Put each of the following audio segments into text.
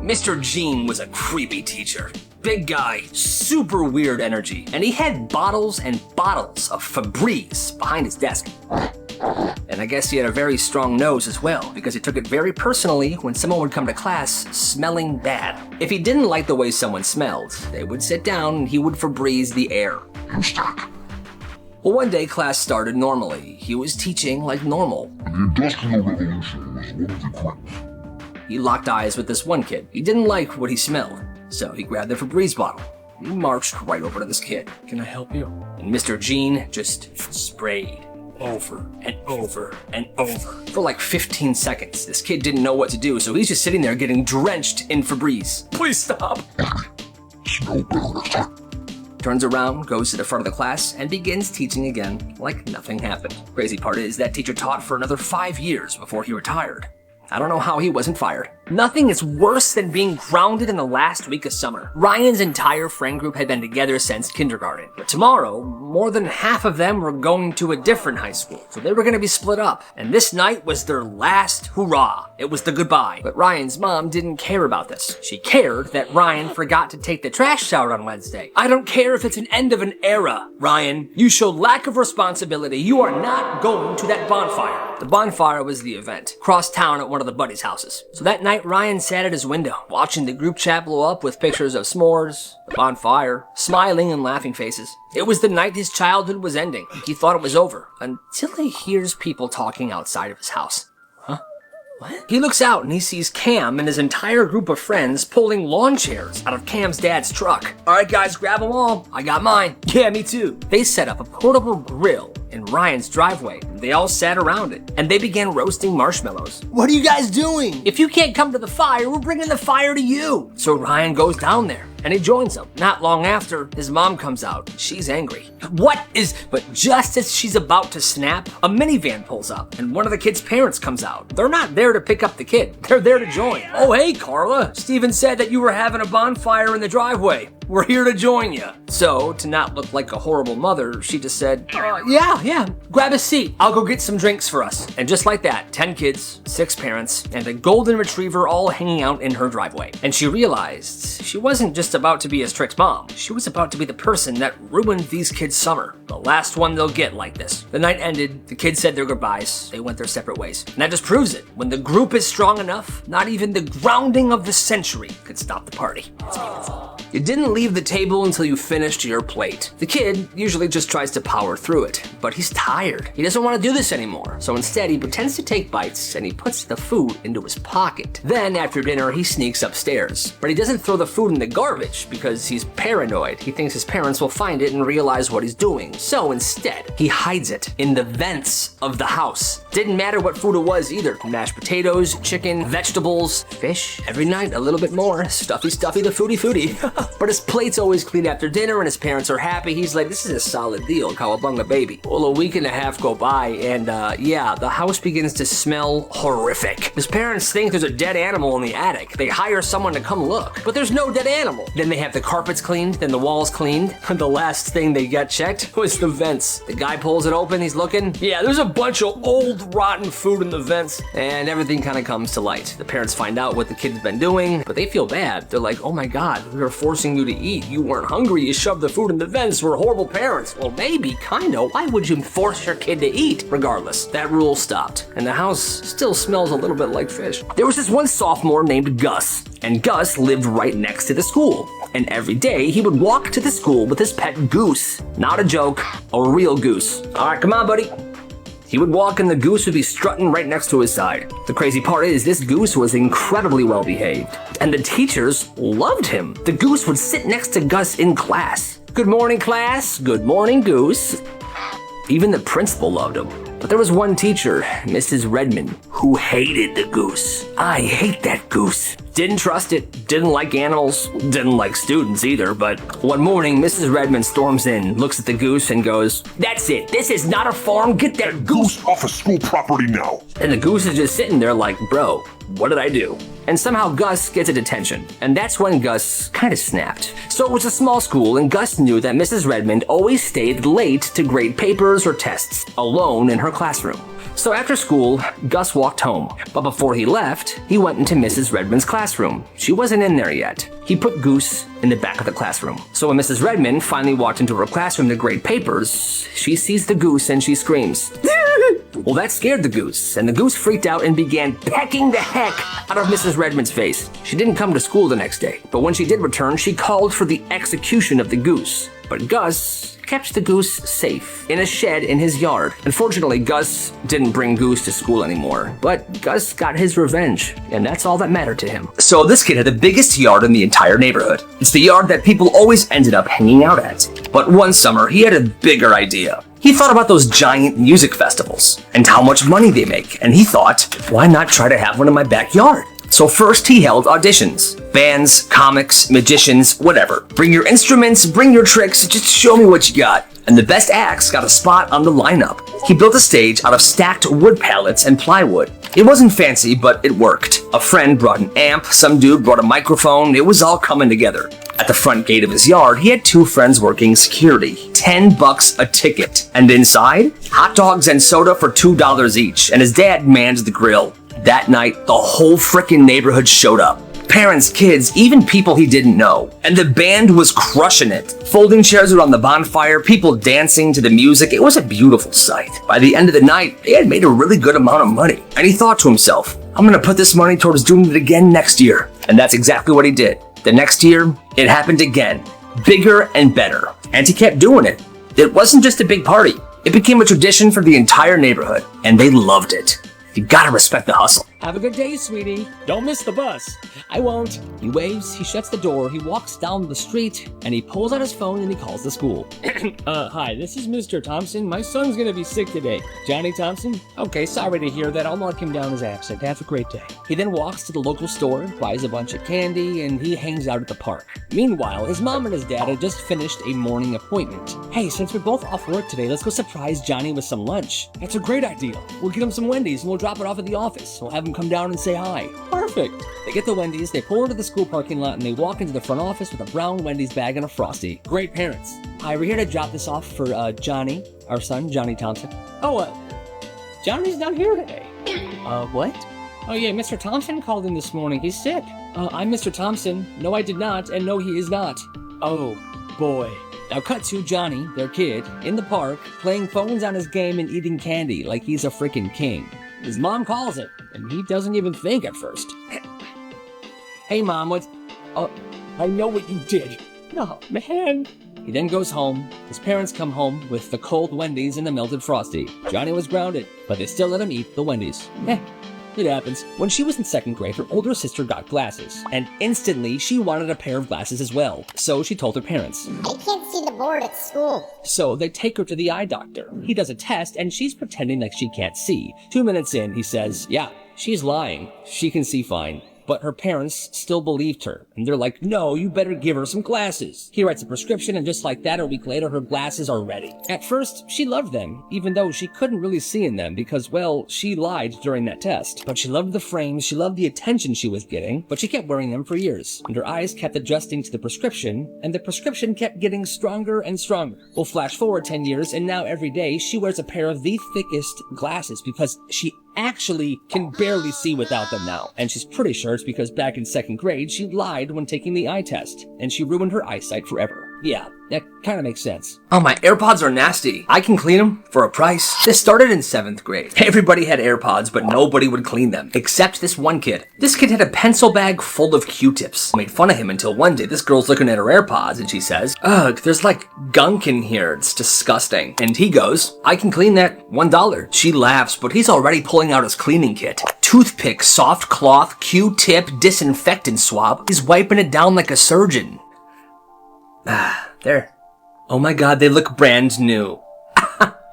Mr. Jean was a creepy teacher. Big guy, super weird energy, and he had bottles and bottles of Febreze behind his desk. And I guess he had a very strong nose as well, because he took it very personally when someone would come to class smelling bad. If he didn't like the way someone smelled, they would sit down and he would Febreze the air. Well, one day class started normally. He was teaching like normal. The Industrial Revolution was one of the quickest. He locked eyes with this one kid. He didn't like what he smelled, so he grabbed the Febreze bottle. He marched right over to this kid. "Can I help you?" And Mr. Jean just sprayed over and over and over for like 15 seconds. This kid didn't know what to do, so he's just sitting there getting drenched in Febreze. "Please stop." Smell better next time. Turns around, goes to the front of the class, and begins teaching again like nothing happened. Crazy part is that teacher taught for another 5 years before he retired. I don't know how he wasn't fired. Nothing is worse than being grounded in the last week of summer. Ryan's entire friend group had been together since kindergarten. But tomorrow, more than half of them were going to a different high school, so they were going to be split up. And this night was their last hurrah. It was the goodbye. But Ryan's mom didn't care about this. She cared that Ryan forgot to take the trash out on Wednesday. "I don't care if it's an end of an era, Ryan. You showed lack of responsibility. You are not going to that bonfire." The bonfire was the event, across town at one of the buddies' houses. So that night, Ryan sat at his window, watching the group chat blow up with pictures of s'mores, the bonfire, smiling and laughing faces. It was the night his childhood was ending. He thought it was over, until he hears people talking outside of his house. What? He looks out and he sees Cam and his entire group of friends pulling lawn chairs out of Cam's dad's truck. "All right, guys, grab them all. I got mine." "Yeah, me too." They set up a portable grill in Ryan's driveway. They all sat around it, and they began roasting marshmallows. "What are you guys doing? If you can't come to the fire, we're bringing the fire to you." So Ryan goes down there, and he joins them. Not long after, his mom comes out. She's angry. But just as she's about to snap, a minivan pulls up, and one of the kid's parents comes out. They're not there to pick up the kid. They're there to join. "Oh, hey, Carla. Steven said that you were having a bonfire in the driveway. We're here to join you." So, to not look like a horrible mother, she just said, yeah, grab a seat. I'll go get some drinks for us." And just like that, 10 kids, 6 parents, and a golden retriever all hanging out in her driveway. And she realized she wasn't just about to be a strict mom. She was about to be the person that ruined these kids' summer. The last one they'll get like this. The night ended, the kids said their goodbyes, they went their separate ways. And that just proves it. When the group is strong enough, not even the grounding of the century could stop the party. It's beautiful. You didn't leave the table until you finished your plate. The kid usually just tries to power through it, but he's tired. He doesn't want to do this anymore. So instead, he pretends to take bites and he puts the food into his pocket. Then after dinner, he sneaks upstairs. But he doesn't throw the food in the garbage because he's paranoid. He thinks his parents will find it and realize what he's doing. So instead, he hides it in the vents of the house. Didn't matter what food it was either. Mashed potatoes, chicken, vegetables, fish. Every night, a little bit more. Stuffy, the foodie. But his plate's always clean after dinner and his parents are happy. He's like, "This is a solid deal, cowabunga baby." Well, a week and a half go by and the house begins to smell horrific. His parents think there's a dead animal in the attic. They hire someone to come look, but there's no dead animal. Then they have the carpets cleaned, then the walls cleaned. The last thing they got checked was the vents. The guy pulls it open, he's looking. Yeah, there's a bunch of old rotten food in the vents. And everything kind of comes to light. The parents find out what the kid's been doing, but they feel bad. They're like, "Oh my God, we were forcing you to eat. You weren't hungry, you shoved the food in the vents. We're horrible parents." Well, maybe, kinda. Why would you force your kid to eat? Regardless, that rule stopped, and the house still smells a little bit like fish. There was this one sophomore named Gus, and Gus lived right next to the school. And every day, he would walk to the school with his pet goose. Not a joke, a real goose. "All right, come on, buddy." He would walk and the goose would be strutting right next to his side. The crazy part is this goose was incredibly well behaved, and the teachers loved him. The goose would sit next to Gus in class. "Good morning, class. Good morning, goose." Even the principal loved him. But there was one teacher, Mrs. Redmond, who hated the goose. "I hate that goose." Didn't trust it, didn't like animals, didn't like students either, but one morning, Mrs. Redmond storms in, looks at the goose and goes, "That's it, this is not a farm, get that goose Off of school property now." And the goose is just sitting there like, "Bro, what did I do?" And somehow Gus gets a detention, and that's when Gus kind of snapped. So it was a small school, and Gus knew that Mrs. Redmond always stayed late to grade papers or tests, alone in her classroom. So after school, Gus walked home. But before he left, he went into Mrs. Redmond's classroom. She wasn't in there yet. He put Goose in the back of the classroom. So when Mrs. Redmond finally walked into her classroom to grade papers, she sees the goose and she screams. Well, that scared the goose, and the goose freaked out and began pecking the heck out of Mrs. Redmond's face. She didn't come to school the next day, but when she did return, she called for the execution of the goose. But Gus kept the goose safe in a shed in his yard. Unfortunately, Gus didn't bring Goose to school anymore, but Gus got his revenge, and that's all that mattered to him. So this kid had the biggest yard in the entire neighborhood. It's the yard that people always ended up hanging out at. But one summer, he had a bigger idea. He thought about those giant music festivals and how much money they make, and he thought, why not try to have one in my backyard? So first he held auditions. Bands, comics, magicians, whatever. Bring your instruments, bring your tricks, just show me what you got. And the best acts got a spot on the lineup. He built a stage out of stacked wood pallets and plywood. It wasn't fancy, but it worked. A friend brought an amp, some dude brought a microphone, it was all coming together. At the front gate of his yard, he had 2 friends working security. $10 a ticket. And inside, hot dogs and soda for $2 each, and his dad manned the grill. That night, the whole frickin' neighborhood showed up. Parents, kids, even people he didn't know. And the band was crushing it. Folding chairs around the bonfire, people dancing to the music. It was a beautiful sight. By the end of the night, they had made a really good amount of money. And he thought to himself, I'm gonna put this money towards doing it again next year. And that's exactly what he did. The next year, it happened again. Bigger and better. And he kept doing it. It wasn't just a big party. It became a tradition for the entire neighborhood. And they loved it. You gotta respect the hustle. Have a good day, sweetie. Don't miss the bus. I won't. He waves, he shuts the door, he walks down the street, and he pulls out his phone and he calls the school. Hi, this is Mr. Thompson. My son's gonna be sick today. Johnny Thompson? Okay, sorry to hear that. I'll mark him down his absent. Have a great day. He then walks to the local store, buys a bunch of candy, and he hangs out at the park. Meanwhile, his mom and his dad had just finished a morning appointment. Hey, since we're both off work today, let's go surprise Johnny with some lunch. That's a great idea. We'll get him some Wendy's and we'll drop it off at the office. We'll have him come down and say hi. Perfect. They get the Wendy's, they pull into the school parking lot, and they walk into the front office with a brown Wendy's bag and a Frosty. Great parents. Hi, we're here to drop this off for Johnny, our son, Johnny Thompson. Johnny's not here today. What? Oh yeah, Mr. Thompson called in this morning. He's sick. I'm Mr. Thompson. No, I did not, and no, he is not. Oh, boy. Now cut to Johnny, their kid, in the park, playing phones on his game and eating candy like he's a freaking king. His mom calls him, and he doesn't even think at first. Hey, Mom, what? I know what you did. No, man. He then goes home. His parents come home with the cold Wendy's and the melted Frosty. Johnny was grounded, but they still let him eat the Wendy's. It happens. When she was in 2nd grade, her older sister got glasses, and instantly she wanted a pair of glasses as well. So she told her parents. I can't see the board at school. So they take her to the eye doctor. He does a test, and she's pretending like she can't see. 2 minutes in, he says, yeah, she's lying. She can see fine. But her parents still believed her, and they're like, no, you better give her some glasses. He writes a prescription, and just like that, a week later, her glasses are ready. At first, she loved them, even though she couldn't really see in them because, well, she lied during that test. But she loved the frames, she loved the attention she was getting, but she kept wearing them for years. And her eyes kept adjusting to the prescription, and the prescription kept getting stronger and stronger. We'll flash forward 10 years, and now every day, she wears a pair of the thickest glasses because she actually can barely see without them now. And she's pretty sure it's because back in 2nd grade, she lied when taking the eye test, and she ruined her eyesight forever. Yeah, that kind of makes sense. Oh, my AirPods are nasty. I can clean them for a price. This started in 7th grade. Everybody had AirPods, but nobody would clean them, except this one kid. This kid had a pencil bag full of Q-tips. I made fun of him until one day this girl's looking at her AirPods and she says, ugh, there's like gunk in here. It's disgusting. And he goes, I can clean that, $1. She laughs, but he's already pulling out his cleaning kit. Toothpick, soft cloth, Q-tip, disinfectant swab. He's wiping it down like a surgeon. There. Oh my god, they look brand new.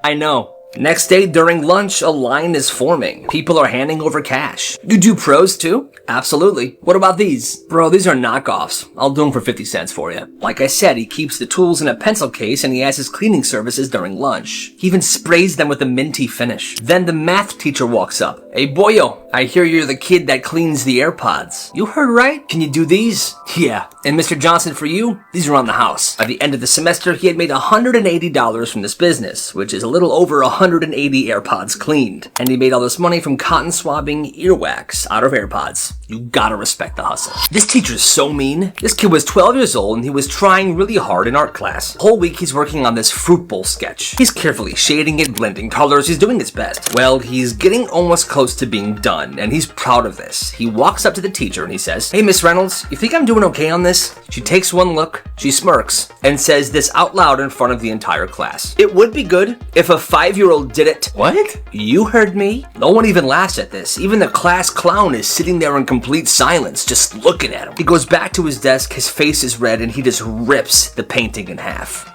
I know. Next day during lunch, a line is forming. People are handing over cash. You do pros too? Absolutely. What about these? Bro, these are knockoffs. I'll do them for 50 cents for you. Like I said, he keeps the tools in a pencil case and he has his cleaning services during lunch. He even sprays them with a minty finish. Then the math teacher walks up. Hey boyo, I hear you're the kid that cleans the AirPods. You heard right. Can you do these? Yeah. And Mr. Johnson, for you, these are on the house. By the end of the semester, he had made $180 from this business, which is a little over 180 AirPods cleaned. And he made all this money from cotton swabbing earwax out of AirPods. You gotta respect the hustle. This teacher's so mean. This kid was 12 years old and he was trying really hard in art class. The whole week he's working on this fruit bowl sketch. He's carefully shading it, blending colors, he's doing his best. Well, he's getting almost close to being done, and he's proud of this. He walks up to the teacher and he says, "Hey, Miss Reynolds, you think I'm doing okay on this?" She takes one look, she smirks, and says this out loud in front of the entire class. "It would be good if a 5-year-old did it." What? You heard me? No one even laughs at this. Even the class clown is sitting there in complete silence, just looking at him. He goes back to his desk, his face is red, and he just rips the painting in half.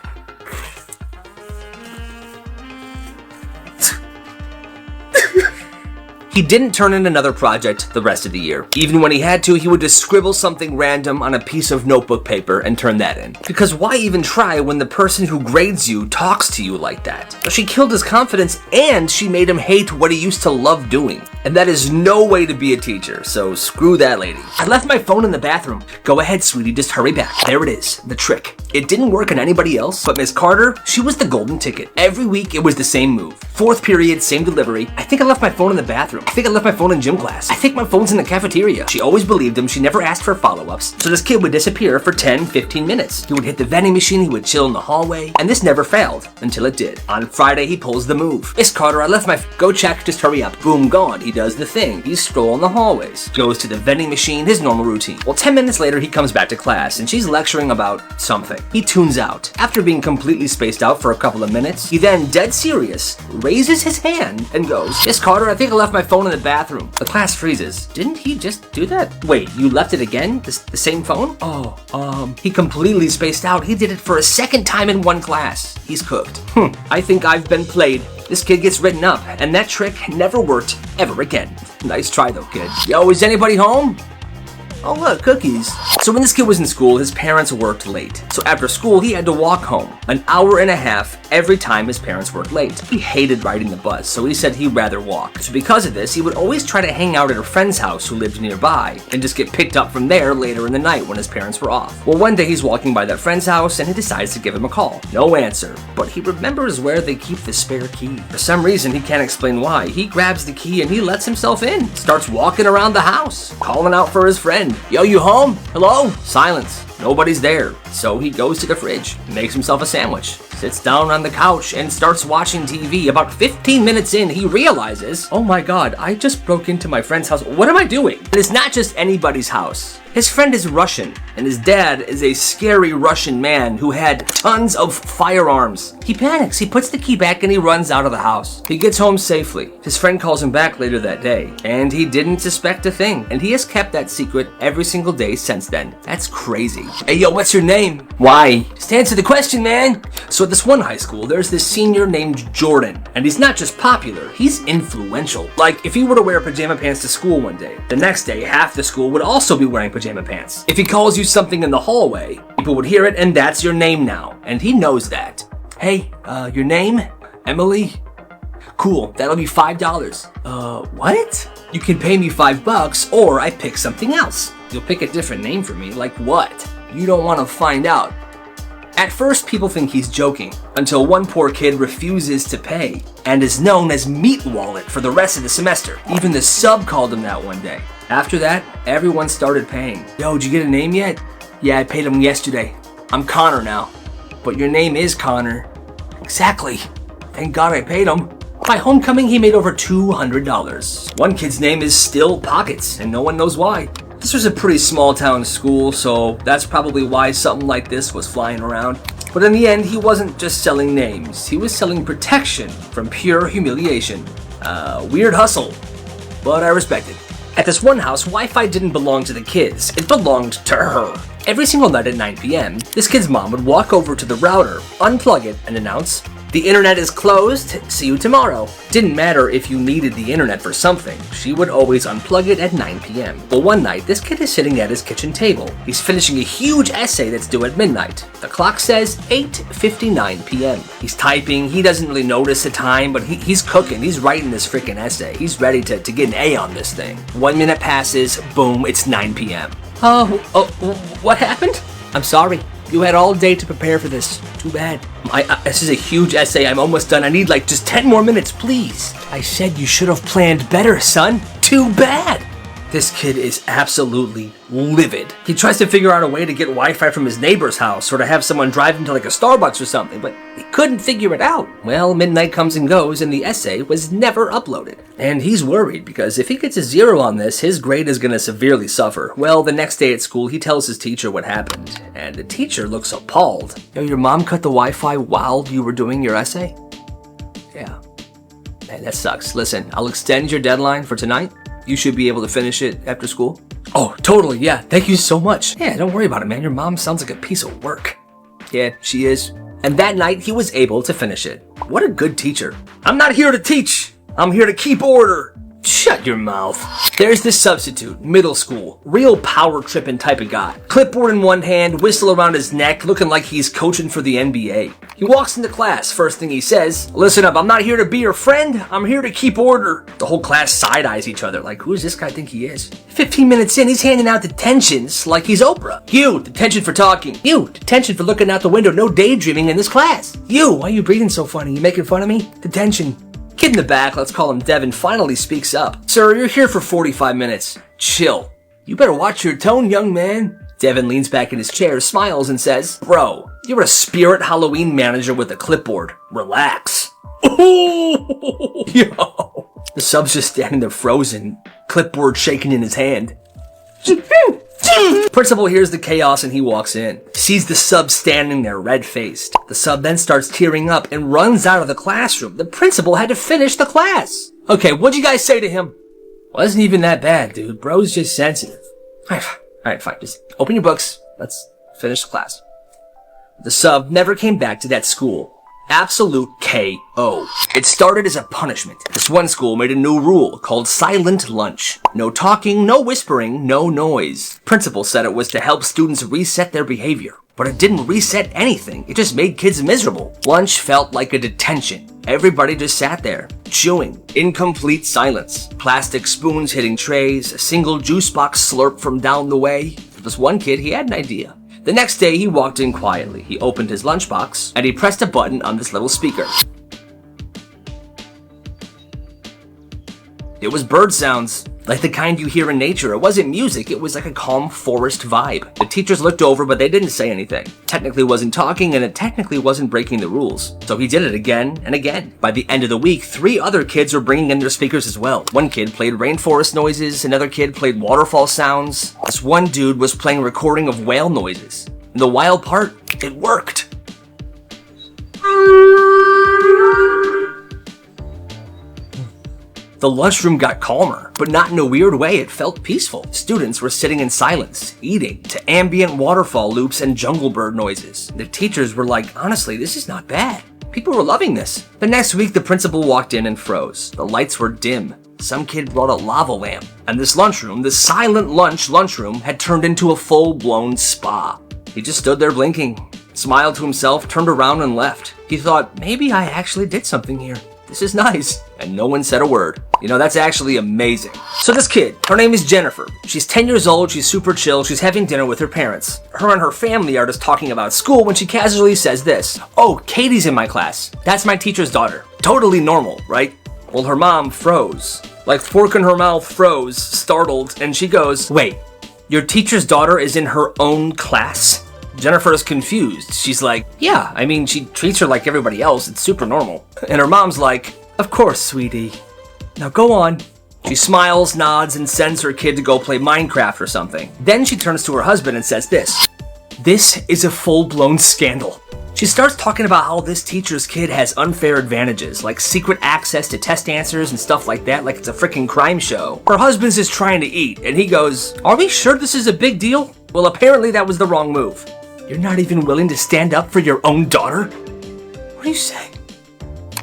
He didn't turn in another project the rest of the year. Even when he had to, he would just scribble something random on a piece of notebook paper and turn that in. Because why even try when the person who grades you talks to you like that? She killed his confidence and she made him hate what he used to love doing. And that is no way to be a teacher, so screw that lady. "I left my phone in the bathroom." Go ahead, sweetie, just hurry back. There it is, the trick. It didn't work on anybody else, but Miss Carter, she was the golden ticket. Every week it was the same move. 4th period, same delivery. "I think I left my phone in the bathroom. I think I left my phone in gym class. I think my phone's in the cafeteria." She always believed him. She never asked for follow-ups. So this kid would disappear for 10, 15 minutes. He would hit the vending machine, he would chill in the hallway, and this never failed until it did. On Friday, he pulls the move. "Miss Carter, I left my go check, just hurry up." Boom, gone. He does the thing. He's strolling the hallways. Goes to the vending machine, his normal routine. Well, 10 minutes later, he comes back to class, and she's lecturing about something. He tunes out. After being completely spaced out for a couple of minutes, he then, dead serious, raises his hand and goes, "Miss Carter, I think I left my phone in the bathroom." The class freezes. Didn't he just do that? Wait, you left it again? The same phone? He completely spaced out. He did it for a second time in one class. He's cooked. I think I've been played. This kid gets written up, and that trick never worked ever again. Nice try though, kid. Yo, is anybody home? Oh look, cookies. So when this kid was in school, his parents worked late. So after school, he had to walk home, an hour and a half every time his parents worked late. He hated riding the bus, so he said he'd rather walk. So because of this, he would always try to hang out at a friend's house who lived nearby, and just get picked up from there later in the night when his parents were off. Well, one day he's walking by that friend's house, and he decides to give him a call. No answer, but he remembers where they keep the spare key. For some reason, he can't explain why. He grabs the key and he lets himself in. Starts walking around the house, calling out for his friend. "Yo, you home? Hello?" Silence. Nobody's there. So he goes to the fridge, makes himself a sandwich, sits down on the couch, and starts watching TV. About 15 minutes in, he realizes, oh my god, I just broke into my friend's house. What am I doing? And it's not just anybody's house. His friend is Russian, and his dad is a scary Russian man who had tons of firearms. He panics, he puts the key back, and he runs out of the house. He gets home safely. His friend calls him back later that day, and he didn't suspect a thing. And he has kept that secret every single day since then. That's crazy. Hey yo, what's your name? Why? Just answer the question, man. So at this one high school, there's this senior named Jordan, and he's not just popular, he's influential. Like, if he were to wear pajama pants to school one day, the next day, half the school would also be wearing pajama pants. If he calls you something in the hallway, people would hear it, and that's your name now. And he knows that. Hey, your name? Emily? Cool, that'll be $5. What? You can pay me $5, or I pick something else. You'll pick a different name for me, like what? You don't want to find out. At first, people think he's joking, until one poor kid refuses to pay, and is known as Meat Wallet for the rest of the semester. Even the sub called him that one day. After that, everyone started paying. Yo, did you get a name yet? Yeah, I paid him yesterday. I'm Connor now. But your name is Connor. Exactly. Thank God I paid him. By homecoming, he made over $200. One kid's name is Still Pockets, and no one knows why. This was a pretty small town school, so that's probably why something like this was flying around. But in the end, he wasn't just selling names. He was selling protection from pure humiliation. Weird hustle, but I respect it. At this one house, Wi-Fi didn't belong to the kids. It belonged to her. Every single night at 9 p.m., this kid's mom would walk over to the router, unplug it, and announce, The internet is closed. See you tomorrow. Didn't matter if you needed the internet for something. She would always unplug it at 9 p.m. Well, one night, this kid is sitting at his kitchen table. He's finishing a huge essay that's due at midnight. The clock says 8:59 p.m. He's typing. He doesn't really notice the time, but he's cooking. He's writing this freaking essay. He's ready to get an A on this thing. 1 minute passes. Boom, it's 9 p.m. Oh, what happened? I'm sorry. You had all day to prepare for this. Too bad. This is a huge essay. I'm almost done. I need like just 10 more minutes, please. I said you should have planned better, son. Too bad. This kid is absolutely livid. He tries to figure out a way to get Wi-Fi from his neighbor's house or to have someone drive him to like a Starbucks or something, but he couldn't figure it out. Well, midnight comes and goes and the essay was never uploaded. And he's worried because if he gets a 0 on this, his grade is going to severely suffer. Well, the next day at school, he tells his teacher what happened, and the teacher looks appalled. Yo, your mom cut the Wi-Fi while you were doing your essay? Yeah. Man, that sucks. Listen, I'll extend your deadline for tonight. You should be able to finish it after school. Oh, totally, yeah. Thank you so much. Yeah, don't worry about it, man. Your mom sounds like a piece of work. Yeah, she is. And that night, he was able to finish it. What a good teacher. I'm not here to teach. I'm here to keep order. Shut your mouth. There's this substitute, middle school, real power tripping type of guy. Clipboard in one hand, whistle around his neck, looking like he's coaching for the NBA. He walks into class, first thing he says, listen up, I'm not here to be your friend, I'm here to keep order. The whole class side-eyes each other, like, who does this guy think he is? 15 minutes in, he's handing out detentions like he's Oprah. You, detention for talking. You, detention for looking out the window, no daydreaming in this class. You, why are you breathing so funny? You making fun of me? Detention. Kid in the back, let's call him Devin, finally speaks up. Sir, you're here for 45 minutes. Chill. You better watch your tone, young man. Devin leans back in his chair, smiles, and says, bro, you're a spirit Halloween manager with a clipboard. Relax. Oh, yo. The sub's just standing there frozen, clipboard shaking in his hand. Principal hears the chaos and he walks in. Sees the sub standing there red-faced. The sub then starts tearing up and runs out of the classroom. The principal had to finish the class. Okay, what'd you guys say to him? Wasn't even that bad, dude. Bro's just sensitive. Alright, fine. Just open your books. Let's finish the class. The sub never came back to that school. Absolute KO. It started as a punishment. This one school made a new rule called silent lunch. No talking, no whispering, no noise. Principal said it was to help students reset their behavior. But it didn't reset anything. It just made kids miserable. Lunch felt like a detention. Everybody just sat there, chewing, in complete silence. Plastic spoons hitting trays, a single juice box slurp from down the way. This one kid, he had an idea. The next day, he walked in quietly. He opened his lunchbox, and he pressed a button on this little speaker. It was bird sounds, like the kind you hear in nature. It wasn't music, it was like a calm forest vibe. The teachers looked over, but they didn't say anything. Technically wasn't talking, and it technically wasn't breaking the rules. So he did it again and again. By the end of the week, 3 other kids were bringing in their speakers as well. One kid played rainforest noises, another kid played waterfall sounds. This one dude was playing a recording of whale noises. And the wild part, it worked. The lunchroom got calmer, but not in a weird way. It felt peaceful. Students were sitting in silence, eating to ambient waterfall loops and jungle bird noises. The teachers were like, honestly, this is not bad. People were loving this. The next week, the principal walked in and froze. The lights were dim. Some kid brought a lava lamp. And this lunchroom, this silent lunchroom, had turned into a full-blown spa. He just stood there blinking, smiled to himself, turned around and left. He thought, maybe I actually did something here. This is nice. And no one said a word. You know, that's actually amazing. So this kid, her name is Jennifer. She's 10 years old, she's super chill, she's having dinner with her parents. Her and her family are just talking about school when she casually says this. Oh, Katie's in my class. That's my teacher's daughter. Totally normal, right? Well, her mom froze. Like fork in her mouth froze, startled, and she goes, wait, your teacher's daughter is in her own class? Jennifer is confused. She's like, yeah, I mean, she treats her like everybody else. It's super normal. And her mom's like, of course, sweetie. Now go on. She smiles, nods, and sends her kid to go play Minecraft or something. Then she turns to her husband and says this. This is a full-blown scandal. She starts talking about how this teacher's kid has unfair advantages, like secret access to test answers and stuff like that, like it's a freaking crime show. Her husband's just trying to eat, and he goes, are we sure this is a big deal? Well, apparently that was the wrong move. You're not even willing to stand up for your own daughter? What do you say?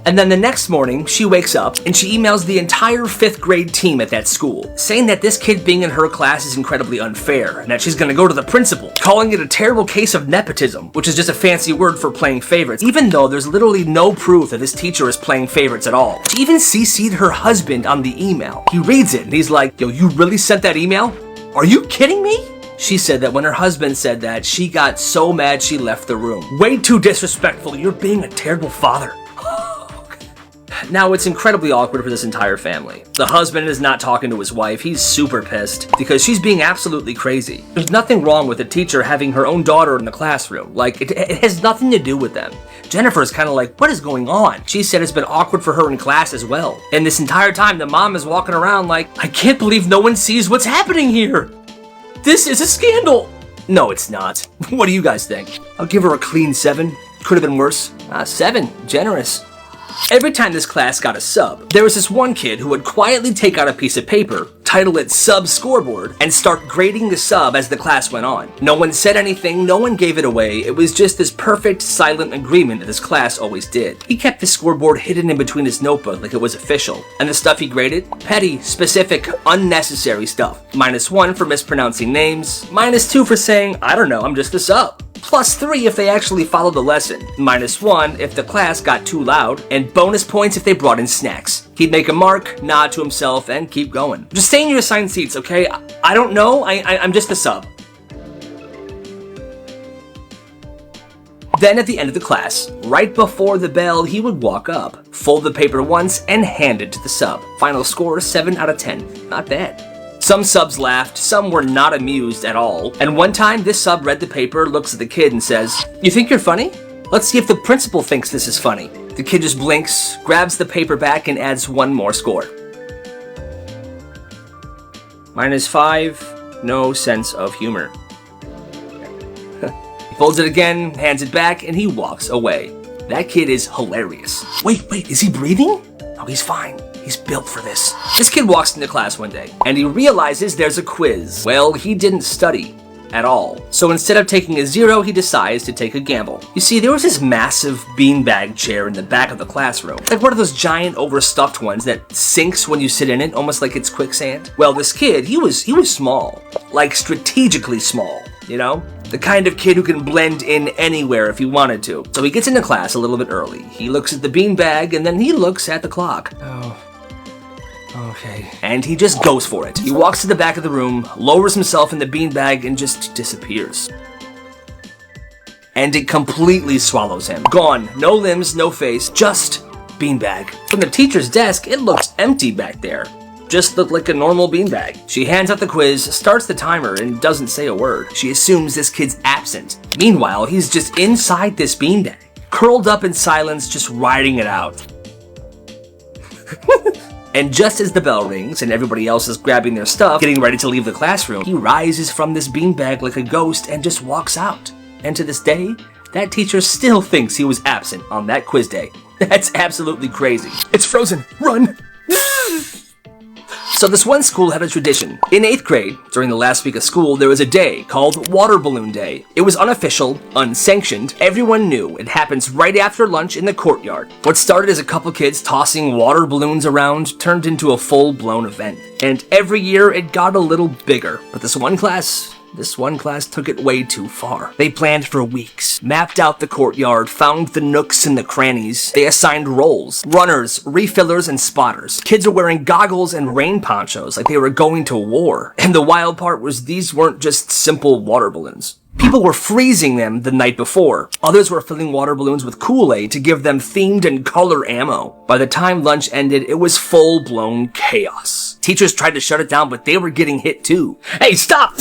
And then the next morning, she wakes up and she emails the entire 5th grade team at that school, saying that this kid being in her class is incredibly unfair and that she's gonna go to the principal, calling it a terrible case of nepotism, which is just a fancy word for playing favorites, even though there's literally no proof that this teacher is playing favorites at all. She even CC'd her husband on the email. He reads it and he's like, "Yo, you really sent that email? Are you kidding me?" She said that when her husband said that, she got so mad she left the room. Way too disrespectful. You're being a terrible father. Now, it's incredibly awkward for this entire family. The husband is not talking to his wife. He's super pissed because she's being absolutely crazy. There's nothing wrong with a teacher having her own daughter in the classroom. Like, it has nothing to do with them. Jennifer's kind of like, what is going on? She said it's been awkward for her in class as well. And this entire time, the mom is walking around like, I can't believe no one sees what's happening here. This is a scandal. No, it's not. What do you guys think? I'll give her a clean 7. Could have been worse. 7. Generous. Every time this class got a sub, there was this one kid who would quietly take out a piece of paper, title it Sub Scoreboard, and start grading the sub as the class went on. No one said anything, no one gave it away, it was just this perfect silent agreement that this class always did. He kept the scoreboard hidden in between his notebook like it was official. And the stuff he graded? Petty, specific, unnecessary stuff. -1 for mispronouncing names, -2 for saying, I don't know, I'm just a sub. +3 if they actually followed the lesson, -1 if the class got too loud, and bonus points if they brought in snacks. He'd make a mark, nod to himself, and keep going. Just stay in your assigned seats, okay? I don't know, I'm just a sub. Then at the end of the class, right before the bell, he would walk up, fold the paper once, and hand it to the sub. Final score, 7 out of 10. Not bad. Some subs laughed, some were not amused at all, and one time this sub read the paper, looks at the kid and says, "You think you're funny? Let's see if the principal thinks this is funny." The kid just blinks, grabs the paper back, and adds 1 more score. -5, no sense of humor. He folds it again, hands it back, and he walks away. That kid is hilarious. Wait, is he breathing? No, he's fine. He's built for this. This kid walks into class one day, and he realizes there's a quiz. Well, he didn't study at all. So instead of taking a 0, he decides to take a gamble. You see, there was this massive beanbag chair in the back of the classroom. Like one of those giant overstuffed ones that sinks when you sit in it, almost like it's quicksand. Well, this kid, he was small. Like strategically small, you know? The kind of kid who can blend in anywhere if he wanted to. So he gets into class a little bit early. He looks at the beanbag, and then he looks at the clock. Oh. Okay. And he just goes for it. He walks to the back of the room, lowers himself in the beanbag, and just disappears. And it completely swallows him. Gone. No limbs, no face, just beanbag. From the teacher's desk, it looks empty back there. Just looked like a normal beanbag. She hands out the quiz, starts the timer, and doesn't say a word. She assumes this kid's absent. Meanwhile, he's just inside this beanbag, curled up in silence, just riding it out. And just as the bell rings and everybody else is grabbing their stuff, getting ready to leave the classroom, he rises from this beanbag like a ghost and just walks out. And to this day, that teacher still thinks he was absent on that quiz day. That's absolutely crazy. It's frozen. Run! So this one school had a tradition. In 8th grade, during the last week of school, there was a day called Water Balloon Day. It was unofficial, unsanctioned. Everyone knew it happens right after lunch in the courtyard. What started as a couple kids tossing water balloons around turned into a full-blown event. And every year it got a little bigger. But this one class took it way too far. They planned for weeks, mapped out the courtyard, found the nooks and the crannies. They assigned roles, runners, refillers, and spotters. Kids are wearing goggles and rain ponchos like they were going to war. And the wild part was these weren't just simple water balloons. People were freezing them the night before. Others were filling water balloons with Kool-Aid to give them themed and color ammo. By the time lunch ended, it was full-blown chaos. Teachers tried to shut it down, but they were getting hit too. Hey, stop!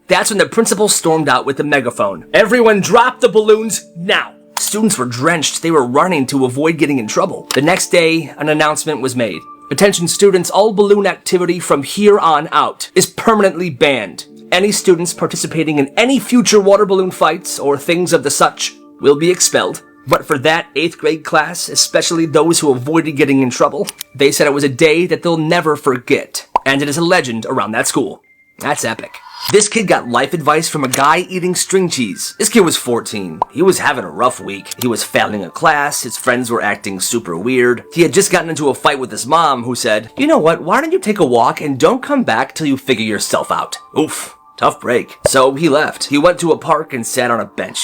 That's when the principal stormed out with the megaphone. Everyone drop the balloons now! Students were drenched. They were running to avoid getting in trouble. The next day, an announcement was made. Attention students, all balloon activity from here on out is permanently banned. Any students participating in any future water balloon fights or things of the such will be expelled. But for that 8th grade class, especially those who avoided getting in trouble, they said it was a day that they'll never forget. And it is a legend around that school. That's epic. This kid got life advice from a guy eating string cheese. This kid was 14. He was having a rough week. He was failing a class, his friends were acting super weird. He had just gotten into a fight with his mom, who said, "You know what, why don't you take a walk and don't come back till you figure yourself out." Oof, tough break. So he left. He went to a park and sat on a bench.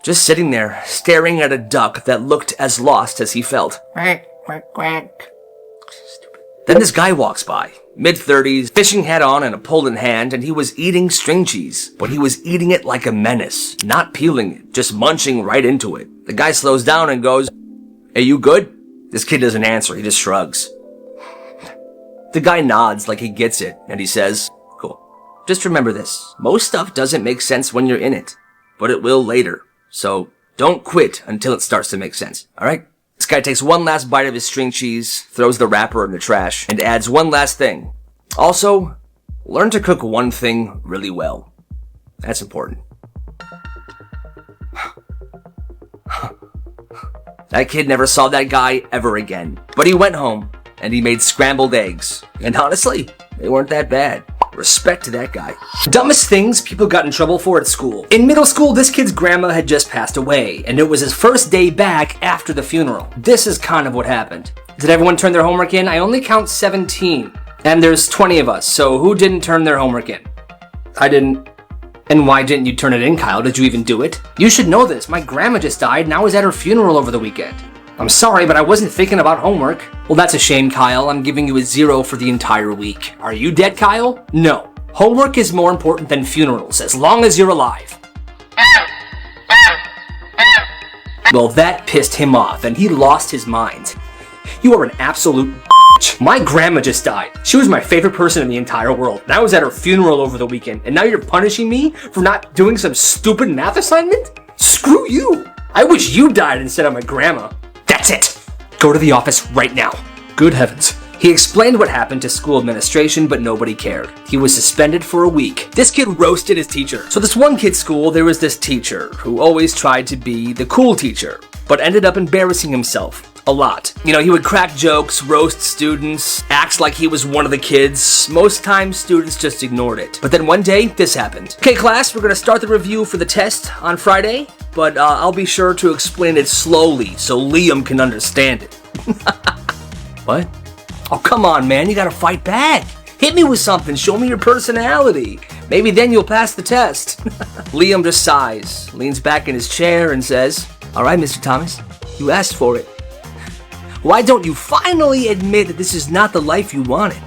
Just sitting there, staring at a duck that looked as lost as he felt. Quack, quack, quack. Then this guy walks by, mid-30s, fishing hat on and a pole in hand, and he was eating string cheese. But he was eating it like a menace, not peeling it, just munching right into it. The guy slows down and goes, "Hey, you good?" This kid doesn't answer, he just shrugs. The guy nods like he gets it, and he says, "Cool. Just remember this, most stuff doesn't make sense when you're in it, but it will later. So don't quit until it starts to make sense, alright?" This guy takes one last bite of his string cheese, throws the wrapper in the trash, and adds one last thing. Also, learn to cook one thing really well. That's important. That kid never saw that guy ever again. But he went home, and he made scrambled eggs. And honestly, they weren't that bad. Respect to that guy. Dumbest things people got in trouble for at school. In middle school, this kid's grandma had just passed away, and it was his first day back after the funeral. This is kind of what happened. Did everyone turn their homework in? I only count 17. And there's 20 of us, so who didn't turn their homework in? I didn't. And why didn't you turn it in, Kyle? Did you even do it? You should know this. My grandma just died, and I was at her funeral over the weekend. I'm sorry, but I wasn't thinking about homework. Well, that's a shame, Kyle. I'm giving you a 0 for the entire week. Are you dead, Kyle? No. Homework is more important than funerals, as long as you're alive. Well, that pissed him off, and he lost his mind. You are an absolute bitch. My grandma just died. She was my favorite person in the entire world, and I was at her funeral over the weekend, and now you're punishing me for not doing some stupid math assignment? Screw you. I wish you died instead of my grandma. That's it! Go to the office right now. Good heavens. He explained what happened to school administration, but nobody cared. He was suspended for a week. This kid roasted his teacher. So this one kid's school, there was this teacher who always tried to be the cool teacher, but ended up embarrassing himself a lot. You know, he would crack jokes, roast students, act like he was one of the kids. Most times, students just ignored it. But then one day, this happened. Okay, class, we're gonna start the review for the test on Friday, but I'll be sure to explain it slowly so Liam can understand it. What? Oh, come on, man, you gotta fight back. Hit me with something, show me your personality. Maybe then you'll pass the test. Liam just sighs, leans back in his chair and says, "All right, Mr. Thomas, you asked for it. Why don't you finally admit that this is not the life you wanted?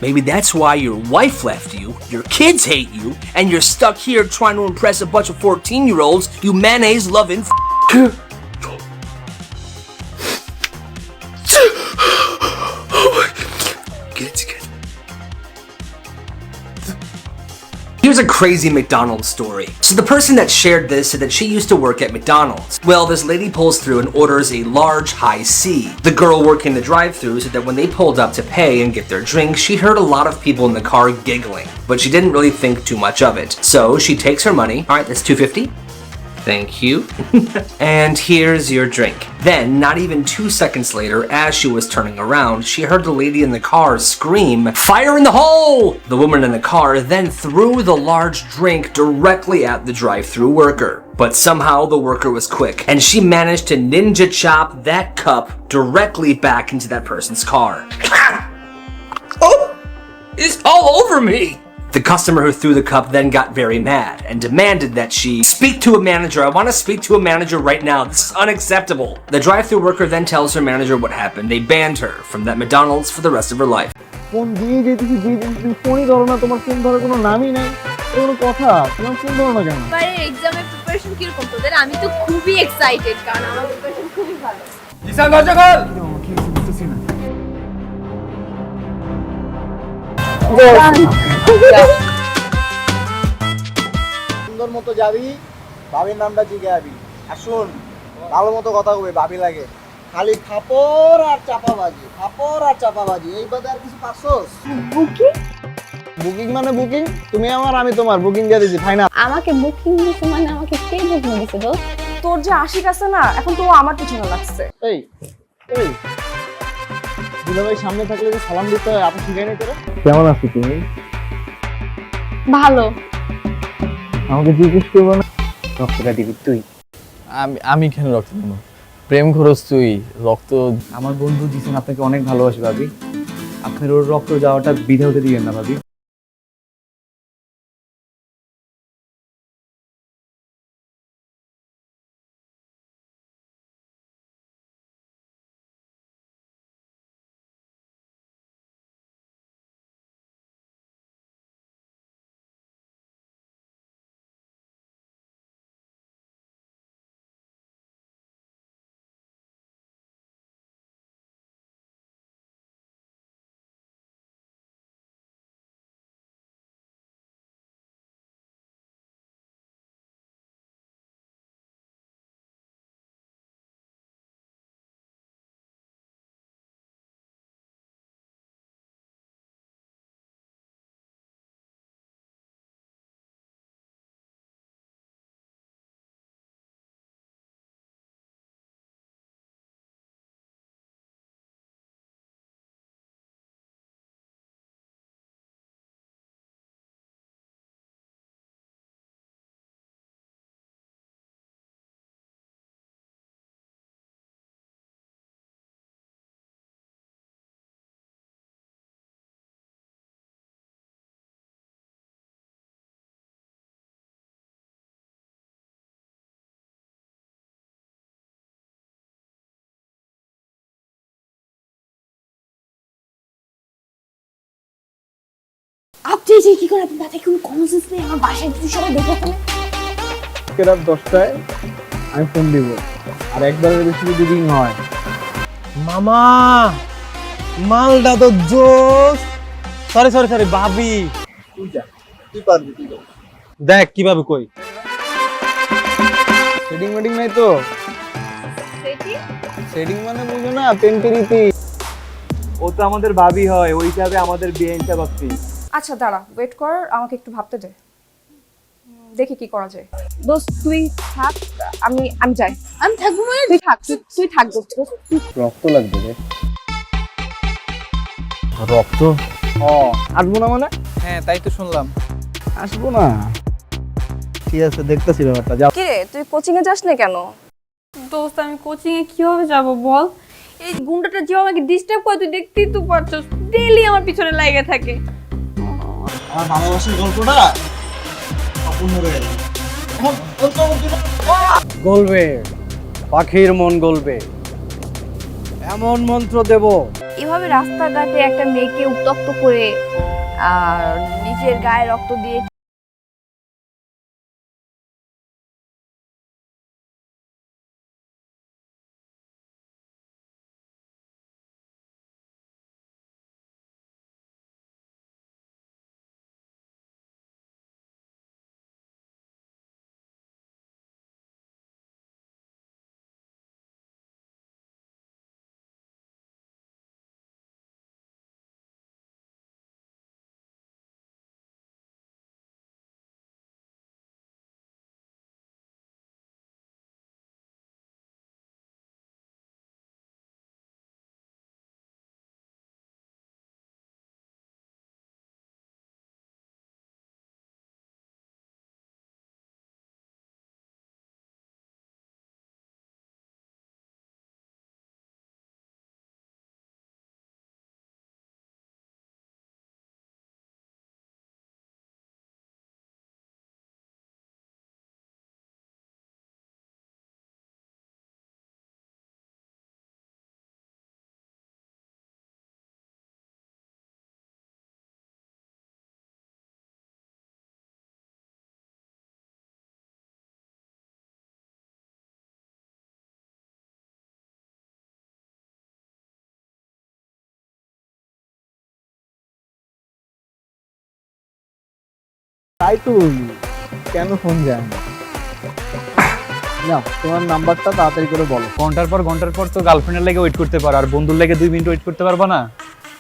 Maybe that's why your wife left you, your kids hate you, and you're stuck here trying to impress a bunch of 14-year-olds, you mayonnaise-loving Get it together. Here's a crazy McDonald's story. So the person that shared this said that she used to work at McDonald's. Well, this lady pulls through and orders a large high C. The girl working the drive-thru said that when they pulled up to pay and get their drink, she heard a lot of people in the car giggling, but she didn't really think too much of it. So she takes her money. All right, that's $2.50. Thank you. And here's your drink. Then, not even 2 seconds later, as she was turning around, she heard the lady in the car scream, "Fire in the hole!" The woman in the car then threw the large drink directly at the drive-thru worker. But somehow the worker was quick, and she managed to ninja chop that cup directly back into that person's car. Oh! It's all over me! The customer who threw the cup then got very mad and demanded that she speak to a manager. I want to speak to a manager right now. This is unacceptable. The drive-thru worker then tells her manager what happened. They banned her from that McDonald's for the rest of her life. Phone দিয়ে যেতেছি তুমি ফোনই ধরো না, তোমার phone ধরার কোনো নামই নাই, কোনো কথা, তোমার ফোন ধরো না কেন? এবারে এক্সামের প্রিপারেশন কিরকম তোদের? আমি তো খুবই এক্সাইটেড, কারণ আমার প্রিপারেশন খুবই ভালো। জিসান দরজা খোল। বুঝতেছি না। সুন্দর মতো যাবি, ভাবির নামটা জিজ্ঞাবি। আর শোন, ভালো মতো কথা কবে, ভাবি লাগে। খালি থাপড় আর চাপাবাজি, থাপড় আর চাপাবাজি, এই বাদে আর কিছু পাচ্ছস? বুকিং? বুকিং মানে বুকিং? তুমি আমার, আমি তোমার, বুকিং দিয়ে দিছি, ফাইনাল। আমাকে বুকিং দিছে মানে আমাকে কে বুকিং দিছে দোস্ত? তোর যে আশিক আছে না, এখন তো আমার পিছনে লাগছে। এই এই দুলাভাই সামনে থাকলে যে সালাম দিতে হয়, আপনি শিখাই নাই তোরা? কেমন আছো তুমি? ভালো। আমাকে জিজ্ঞেস করবো না? রক্তটা দিবি তুই। আমি কেন রক্ত দেবো? প্রেম খরচ তুই, রক্ত। আমার বন্ধু জিসন আপনাকে অনেক ভালোবাসে ভাবি। আপনার ওর রক্ত যাওয়াটা বিধা হতে দিবেন না ভাবি। আপনি যে কি করে, আপনার কোনো কমন সেন্স নেই? আমার বাসায় যদি সবাই দেখে ফেলে। রাত 10টায় আমি ফোন দিব, আর একবারের বেশি যদি রিং হয়। মামা, মালটা তো জোস। সরি সরি সরি ভাবি। তুই যা, তুই পারবি, তুই যা। দেখ কিভাবে কই। সেটিং মেটিং নাই তো? সেটিং মানে বুঝো না, প্রেম প্রীতি। ও তো আমাদের ভাবি হয়, ওই হিসাবে আমাদের বিয়ে হিসাব আপনি। আচ্ছা দাঁড়া, ওয়েট কর, আমাকে একটু ভাবতে দে, দেখি কি করা যায়। দোস্ত তুই থাক, আমি যাই। আমি থাকবো মানে? তুই থাক দোস্ত। রক্ত লাগবে রে। রক্ত? আসবো না মানে? হ্যাঁ তাই তো শুনলাম। আসবো না, ঠিক আছে, দেখতেছি ব্যাপারটা। যাও। কি রে, তুই কোচিং এ যাস না কেন? দোস্ত আমি কোচিং এ কিভাবে যাব বল? এই গুন্ডাটা যে আমাকে ডিস্টার্ব করে, তুই দেখতেই তো পারছস, ডেইলি আমার পিছনে লাগে থাকে। আমার ভালোবাসার গল্পটা অপূর্ণ রয়ে গেল। গলবে, পাখির মন গলবে, এমন মন্ত্র দেব। এভাবে রাস্তাঘাটে একটা মেয়েকে উত্তক্ত করে আর নিজের গায়ে রক্ত দিয়ে তাই তো বলি, কেন ফোন যায় না? না, তোমার নাম্বারটা তাড়াতাড়ি করে বলো। ঘন্টার পর তো গার্লফ্রেন্ডের লেগে ওয়েট করতে পারো, আর বন্ধুর লেগে 2 মিনিট ওয়েট করতে পারবা না?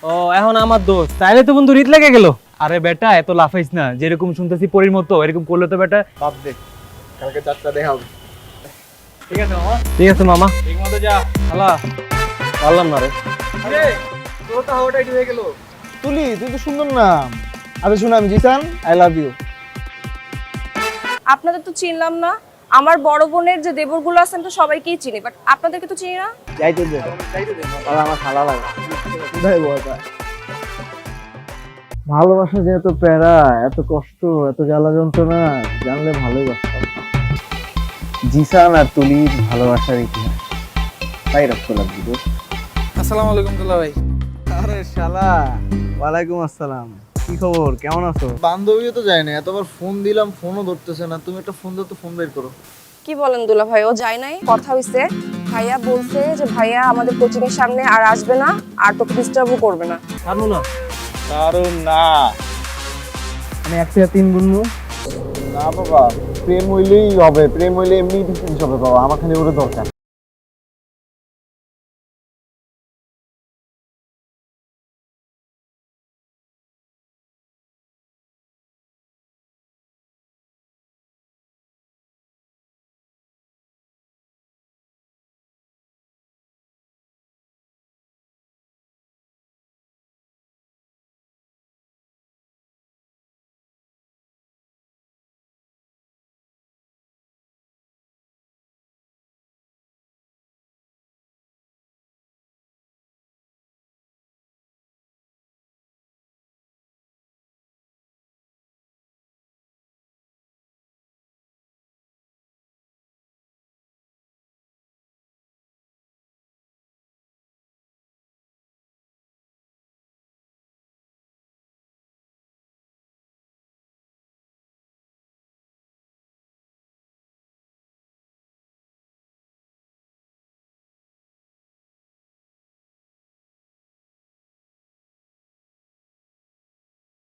ও এখন আমার দোস্ত, তাইলে তো বন্ধু রিত লেগে গেল। আরে বেটা এত লাফাইস না, যেরকম শুনতেছি পরীর মতো এরকম করলে তো বেটা। বাদ দে, কালকে 4টা দেখা হবে। ঠিক আছে মামা। ঠিক আছে মামা, ঠিক মতো যা। হালা পারলাম না রে। আরে তোর তো হাওয়াটা হয়ে গেল। তুলি, তুই তো সুন্দর নাম। আচ্ছা শুন, আমি জিসান, আই লাভ ইউ। আপনাদের তো চিনলাম না। আমার বড় বোনের যে দেবরগুলো আছেন তো সবাইকেই চিনি, বাট আপনাদেরকে তো চিনি না। যাইতে দে, তাহলে আমার খালা লাগে। কোথায় বলটা? ভালোবাসা যে এত প্যারা, এত কষ্ট, এত জ্বালা যন্ত্রণা, জানলে ভালোই বাসতাম। জিসান আর তুলির ভালোবাসার ইতিহাস তাই রক্ত লাগবে। আসসালামু আলাইকুম দুলা ভাই। আরে শালা, ওয়ালাইকুম আসসালাম। কি খবর, কেমন আছো? বান্ধবীও তো যায় না, এতবার ফোন দিলাম ফোনও ধরতেছে না। তুমি একটা ফোন দাও তো, ফোন বের করো। কি বলেন দুলা ভাই, ও যায় নাই? কথা হইছে, ভাইয়া বলছে যে ভাইয়া আমাদের কোচিং এর সামনে আর আসবে না, আর তোকে ডিস্টার্বও করবে না। কারণ না, কারণ না, আমি 1 থেকে 3 গুনবো না বাবা। প্রেম হইলেই হবে, প্রেম হইলে এমনি ডিস্টেন্স হবে বাবা, আমার খালি ওরে দরকার।